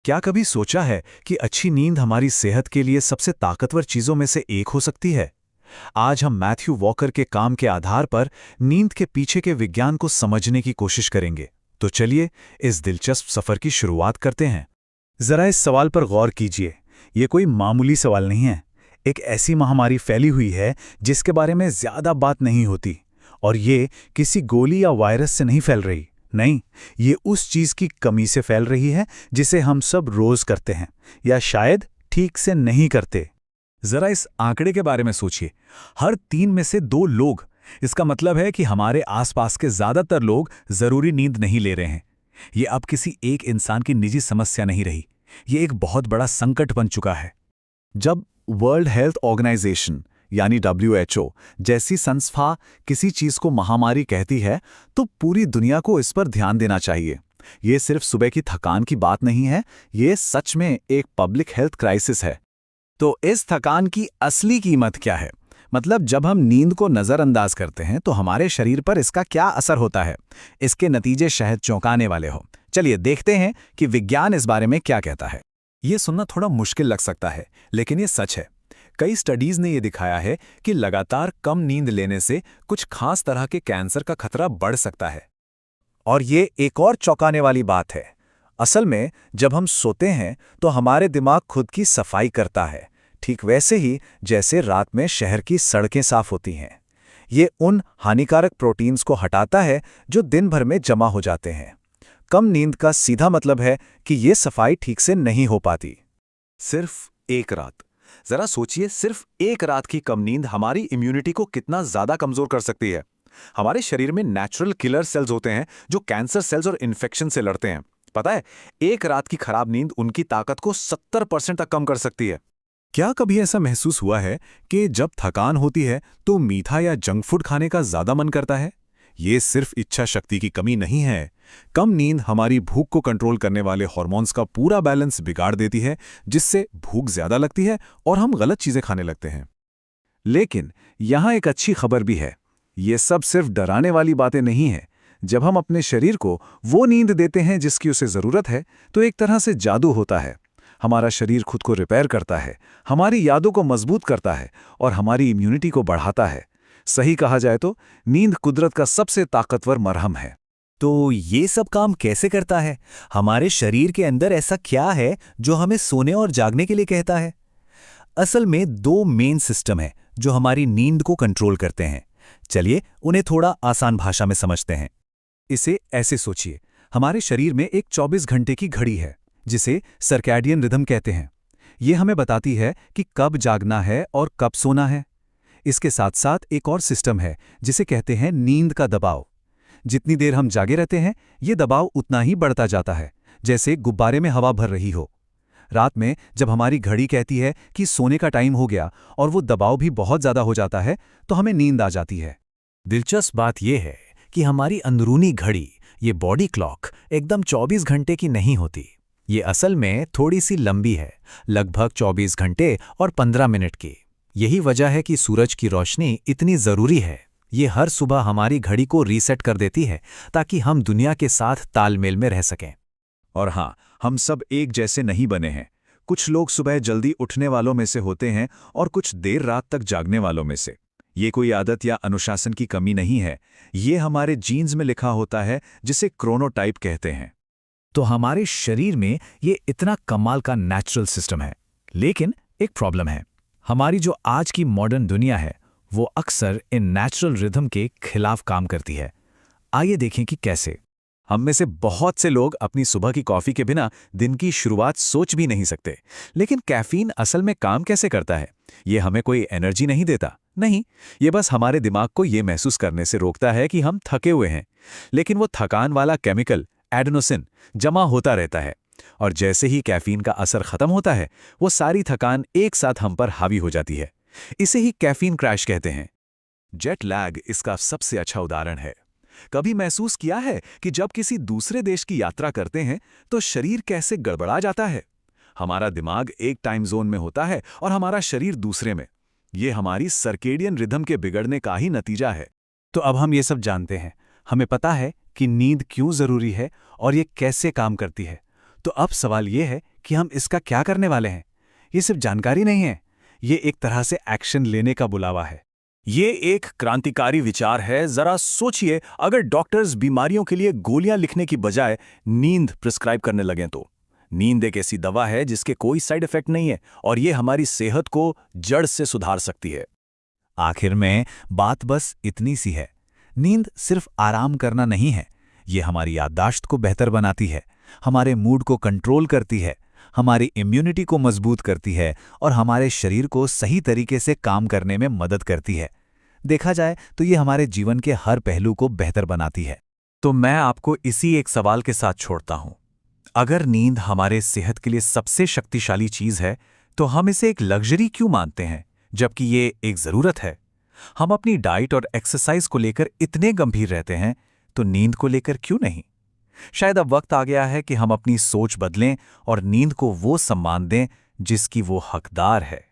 क्या कभी सोचा है कि अच्छी नींद हमारी सेहत के लिए सबसे ताकतवर चीजों में से एक हो सकती है? आज हम मैथ्यू वॉकर के काम के आधार पर नींद के पीछे के विज्ञान को समझने की कोशिश करेंगे। तो चलिए इस दिलचस्प सफर की शुरुआत करते हैं। जरा इस सवाल पर गौर कीजिए। ये कोई मामूली सवाल नहीं है। एक ऐसी महामारी फैली हुई है जिसके बारे में ज्यादा बात नहीं होती, और ये किसी गोली या वायरस से नहीं फैल रही। नहीं, ये उस चीज की कमी से फैल रही है जिसे हम सब रोज करते हैं, या शायद ठीक से नहीं करते। जरा इस आंकड़े के बारे में सोचिए। हर 3 में से 2 लोग। इसका मतलब है कि हमारे आसपास के ज्यादातर लोग जरूरी नींद नहीं ले रहे हैं। ये अब किसी एक इंसान की निजी समस्या नहीं रही, ये एक बहुत बड़ा संकट बन चुका है। जब वर्ल्ड हेल्थ ऑर्गेनाइजेशन यानी WHO जैसी संस्था किसी चीज को महामारी कहती है, तो पूरी दुनिया को इस पर ध्यान देना चाहिए। ये सिर्फ सुबह की थकान की बात नहीं है, ये सच में एक पब्लिक हेल्थ क्राइसिस है। तो इस थकान की असली कीमत क्या है? मतलब जब हम नींद को नज़रअंदाज करते हैं तो हमारे शरीर पर इसका क्या असर होता है? इसके नतीजे शायद चौंकाने वाले हो। चलिए देखते हैं कि विज्ञान इस बारे में क्या कहता है। ये सुनना थोड़ा मुश्किल लग सकता है, लेकिन ये सच है। कई स्टडीज ने यह दिखाया है कि लगातार कम नींद लेने से कुछ खास तरह के कैंसर का खतरा बढ़ सकता है। और ये एक और चौंकाने वाली बात है। असल में जब हम सोते हैं तो हमारे दिमाग खुद की सफाई करता है, ठीक वैसे ही जैसे रात में शहर की सड़कें साफ होती हैं। ये उन हानिकारक प्रोटीन्स को हटाता है जो दिन भर में जमा हो जाते हैं। कम नींद का सीधा मतलब है कि ये सफाई ठीक से नहीं हो पाती। सिर्फ एक रात, जरा सोचिए, सिर्फ एक रात की कम नींद हमारी इम्यूनिटी को कितना ज्यादा कमजोर कर सकती है। हमारे शरीर में नेचुरल किलर सेल्स होते हैं जो कैंसर सेल्स और इन्फेक्शन से लड़ते हैं। पता है, एक रात की खराब नींद उनकी ताकत को 70% तक कम कर सकती है। क्या कभी ऐसा महसूस हुआ है कि जब थकान होती है तो मीठा या जंक फूड खाने का ज्यादा मन करता है? ये सिर्फ इच्छा शक्ति की कमी नहीं है। कम नींद हमारी भूख को कंट्रोल करने वाले हार्मोन्स का पूरा बैलेंस बिगाड़ देती है, जिससे भूख ज्यादा लगती है और हम गलत चीजें खाने लगते हैं। लेकिन यहां एक अच्छी खबर भी है। ये सब सिर्फ डराने वाली बातें नहीं है। जब हम अपने शरीर को वो नींद देते हैं जिसकी उसे जरूरत है, तो एक तरह से जादू होता है। हमारा शरीर खुद को रिपेयर करता है, हमारी यादों को मजबूत करता है और हमारी इम्यूनिटी को बढ़ाता है। सही कहा जाए तो नींद कुदरत का सबसे ताकतवर मरहम है। तो ये सब काम कैसे करता है? हमारे शरीर के अंदर ऐसा क्या है जो हमें सोने और जागने के लिए कहता है? असल में 2 मेन सिस्टम है जो हमारी नींद को कंट्रोल करते हैं। चलिए उन्हें थोड़ा आसान भाषा में समझते हैं। इसे ऐसे सोचिए, हमारे शरीर में एक 24 घंटे की घड़ी है जिसे सर्कैडियन रिदम कहते हैं। ये हमें बताती है कि कब जागना है और कब सोना है। इसके साथ साथ एक और सिस्टम है जिसे कहते हैं नींद का दबाव। जितनी देर हम जागे रहते हैं, ये दबाव उतना ही बढ़ता जाता है, जैसे गुब्बारे में हवा भर रही हो। रात में जब हमारी घड़ी कहती है कि सोने का टाइम हो गया और वो दबाव भी बहुत ज्यादा हो जाता है, तो हमें नींद आ जाती है। दिलचस्प बात यह है कि हमारी अंदरूनी घड़ी, ये बॉडी क्लॉक, एकदम 24 घंटे की नहीं होती। ये असल में थोड़ी सी लंबी है, लगभग 24 घंटे और 15 मिनट की। यही वजह है कि सूरज की रोशनी इतनी जरूरी है। ये हर सुबह हमारी घड़ी को रीसेट कर देती है ताकि हम दुनिया के साथ तालमेल में रह सकें। और हाँ, हम सब एक जैसे नहीं बने हैं। कुछ लोग सुबह जल्दी उठने वालों में से होते हैं और कुछ देर रात तक जागने वालों में से। ये कोई आदत या अनुशासन की कमी नहीं है, ये हमारे जीन्स में लिखा होता है, जिसे क्रोनोटाइप कहते हैं। तो हमारे शरीर में ये इतना कमाल का नेचुरल सिस्टम है, लेकिन एक प्रॉब्लम है। हमारी जो आज की मॉडर्न दुनिया है वो अक्सर इन नेचुरल रिदम के खिलाफ काम करती है। आइए देखें कि कैसे। हम में से बहुत से लोग अपनी सुबह की कॉफी के बिना दिन की शुरुआत सोच भी नहीं सकते। लेकिन कैफीन असल में काम कैसे करता है? ये हमें कोई एनर्जी नहीं देता, नहीं, ये बस हमारे दिमाग को ये महसूस करने से रोकता है कि हम थके हुए हैं। लेकिन वो थकान वाला केमिकल एडेनोसिन जमा होता रहता है, और जैसे ही कैफीन का असर खत्म होता है, वो सारी थकान एक साथ हम पर हावी हो जाती है। इसे ही कैफीन क्रैश कहते हैं। जेट लैग इसका सबसे अच्छा उदाहरण है। कभी महसूस किया है कि जब किसी दूसरे देश की यात्रा करते हैं तो शरीर कैसे गड़बड़ा जाता है? हमारा दिमाग एक टाइम जोन में होता है और हमारा शरीर दूसरे में। ये हमारी सर्केडियन रिदम के बिगड़ने का ही नतीजा है। तो अब हम ये सब जानते हैं, हमें पता है कि नींद क्यों जरूरी है और ये कैसे काम करती है। तो अब सवाल ये है कि हम इसका क्या करने वाले हैं। ये सिर्फ जानकारी नहीं है, ये एक तरह से एक्शन लेने का बुलावा है। ये एक क्रांतिकारी विचार है। जरा सोचिए, अगर डॉक्टर्स बीमारियों के लिए गोलियां लिखने की बजाय नींद प्रिस्क्राइब करने लगें तो। नींद एक ऐसी दवा है जिसके कोई साइड इफेक्ट नहीं है और ये हमारी सेहत को जड़ से सुधार सकती है। आखिर में बात बस इतनी सी है, नींद सिर्फ आराम करना नहीं है, ये हमारी याददाश्त को बेहतर बनाती है, हमारे मूड को कंट्रोल करती है, हमारी इम्यूनिटी को मजबूत करती है और हमारे शरीर को सही तरीके से काम करने में मदद करती है। देखा जाए तो ये हमारे जीवन के हर पहलू को बेहतर बनाती है। तो मैं आपको इसी एक सवाल के साथ छोड़ता हूं। अगर नींद हमारे सेहत के लिए सबसे शक्तिशाली चीज है, तो हम इसे एक लग्जरी क्यों मानते हैं, जबकि ये एक जरूरत है? हम अपनी डाइट और एक्सरसाइज को लेकर इतने गंभीर रहते हैं, तो नींद को लेकर क्यों नहीं? शायद अब वक्त आ गया है कि हम अपनी सोच बदलें और नींद को वो सम्मान दें जिसकी वो हकदार है।